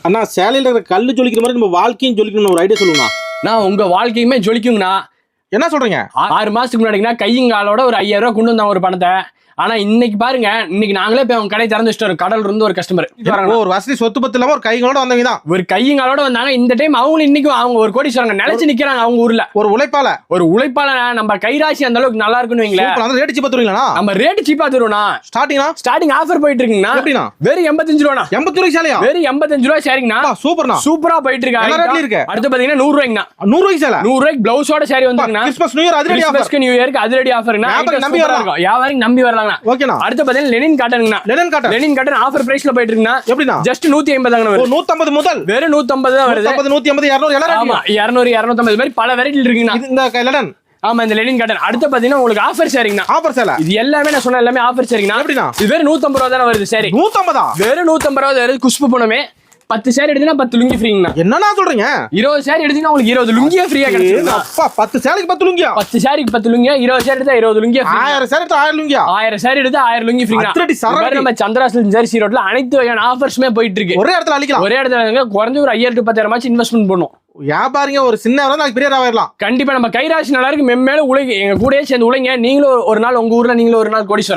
அண்ணா சேலையில இருக்கிற கல்லு ஜொலிக்கிற மாதிரி நம்ம வாழ்க்கையும் ஜொலிக்கணும் ஒரு ஐடியா சொல்லுங்க. நான் உங்க வாழ்க்கையுமே ஜொலிக்குங்கண்ணா. என்ன சொல்றீங்க? 6 மாசத்துக்கு முன்னாடினா கையங்காலோட ஒரு 5000 ரூபாய் கொண்டு வந்தாங்க ஒரு பணத்தை. ஆனா இன்னைக்கு பாருங்க, இன்னைக்கு நாங்களே போய் அவங்க கடை திறந்து வச்சிட்டோம். கடல்ல இருந்து ஒரு கஸ்டமர் ஒரு வசதி சொத்து பத்து இல்லாம ஒரு கைகளோட வந்தவங்க தான். ஒரு கையங்காலோட வந்தாங்க. இந்த டைம் அவங்களும் இன்னைக்கு அவங்க ஒரு கோடீஸ்வரங்க நிலைச்சு நிக்கிறாங்க அவங்க ஊர்ல. ஒரு உழைப்பால நம்ம கைராசி அந்த அளவுக்கு நல்லா இருக்குன்னு வைங்களேன். ரேட் சீப்பா தருவீங்களா? நம்ம ரேட் சீப்பா தருவோம்னா ஸ்டார்டிங் ஆஃபர் போயிட்டு இருக்குங்கண்ணா. எப்படினா வெறும் 85 ரூபாய்ண்ணா. 80 ரூபாய் சேலையா? வெறும் 85 ரூபாய் சேரிங்கண்ணா. சூப்பர்ண்ணா. சூப்பரா போயிட்டு இருக்கு. அடுத்து பாத்தீங்கன்னா 100 ரூபாய்ங்கண்ணா. 100 ரூபாய் சேலை. 100 ரூபாய்க்கு பிளவுஸோட சேரி வந்துருக்குண்ணா. கிறிஸ்மஸ் நியூ இயர் அதிரடி ஆஃபர். கிறிஸ்மஸ் நியூ இயருக்கு அதிரடி ஆஃபர்ங்கண்ணா. நம்பி வரலாம். யாவாரிங்க நம்பி வரலாம்ண்ணா. ஓகேண்ணா. அடுத்து பாத்தீங்கன்னா லெனின் காட்டன்ங்கண்ணா. லெனின் காட்டன் ஆஃபர் பிரைஸ்ல போயிட்டு இருக்குண்ணா. எப்படினா? ஜஸ்ட் 150 தாங்கண்ணா. 150 முதல் வெறும் 150 தான் வருது. 150 200 எல்லாரும். ஆமா 200 250 மாதிரி பல வெரைட்டி இருக்குங்கண்ணா. இந்த லெனின். ஆமா இந்த லெனின் காட்டன். அடுத்து பாத்தீங்கன்னா உங்களுக்கு ஆஃபர் சேரிங்கண்ணா. ஆஃபர் சேலை. இது எல்லாமே நான் சொன்ன எல்லாமே ஆஃபர் சேரிங்கண்ணா. எப்படினா? இது வெறும் 150 ரூபாய் தான வருது சேரி. 150? வெறும் 150 ரூபாய் வருது. குஷ்பு போனமே 10 சேரி எடுத்தீங்கன்னா 10 லுங்கி ஃப்ரீங்கண்ணா. என்னண்ணா சொல்றீங்க? 20 சேரி எடுத்தீங்கன்னா உங்களுக்கு 20 லுங்கியே ஃப்ரீயா கிடைச்சிருக்குண்ணா. அப்பா 10 சேலைக்கு 10 லுங்கியா? 10 சேரிக்கு 10 லுங்கியா. 20 சேரி எடுத்தா 20 லுங்கியா. 1000 சேரி எடுத்தா 1000 லுங்கியா. 1000 சேரி எடுத்தா 1000 லுங்கி ஃப்ரீங்கண்ணா. அத்ரடி சரவடி. நம்ம சந்திராசில் ஜெர்சி ரோட்ல அனைத்து வகையான ஆஃபர்ஸ்மே போயிட்டு இருக்கு. ஒரே இடத்துல அழிக்கலாம். ஒரே இடத்துல குறைஞ்ச ஒரு 5000 to 10000 இன்வெஸ்ட்மென்ட் பண்ணும். வியாபாரிங்க ஒரு சின்ன நாளைக்கு பெரிய ஆயிரலாம். கண்டிப்பா நம்ம கைராசி நல்லா இருக்கு. மென்மேலும் உழைங்க, எங்க கூடயே சேர்ந்து உழைங்க. நீங்களும் ஒரு நாள் உங்க ஊர்ல நீங்களும் ஒரு நாள் கோடீஸ்வரன்.